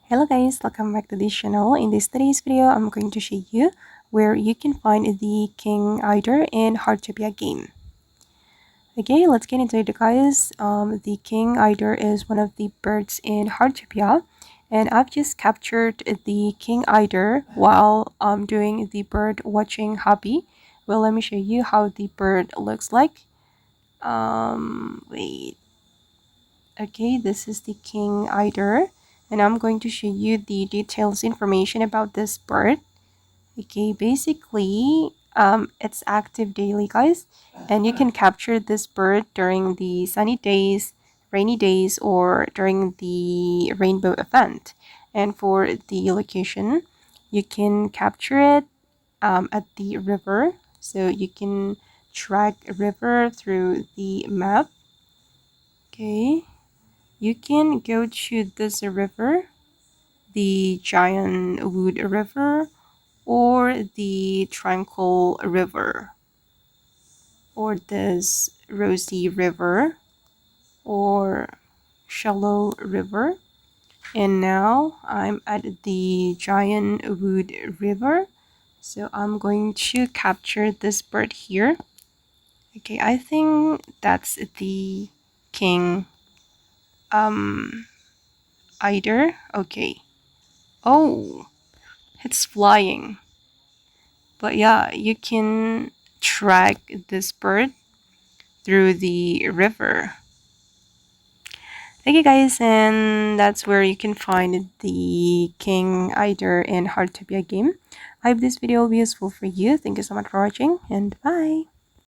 Hello guys, welcome back to this channel. In today's video, I'm going to show you where you can find the King Eider in Heartopia game. Okay, let's get into it guys. The King Eider is one of the birds in Heartopia, and I've just captured the King Eider while doing the bird watching hobby. Well, let me show you how the bird looks like. Wait. Okay, this is the King Eider, and I'm going to show you the details information about this bird. Okay, basically it's active daily guys, and you can capture this bird during the sunny days, rainy days, or during the rainbow event. And for the location, you can capture it at the river, so you can track a river through the map. Okay, you can go to this river, the Giant Wood River, or the Tranquil River, or this Rosy River, or Shallow River. And now I'm at the Giant Wood River, so I'm going to capture this bird here. Okay, I think that's the King Eider. Okay. Oh, it's flying. But yeah, you can track this bird through the river. Okay guys, and that's where you can find the King Eider in Heartopia game. I hope this video will be useful for you. Thank you so much for watching, and bye!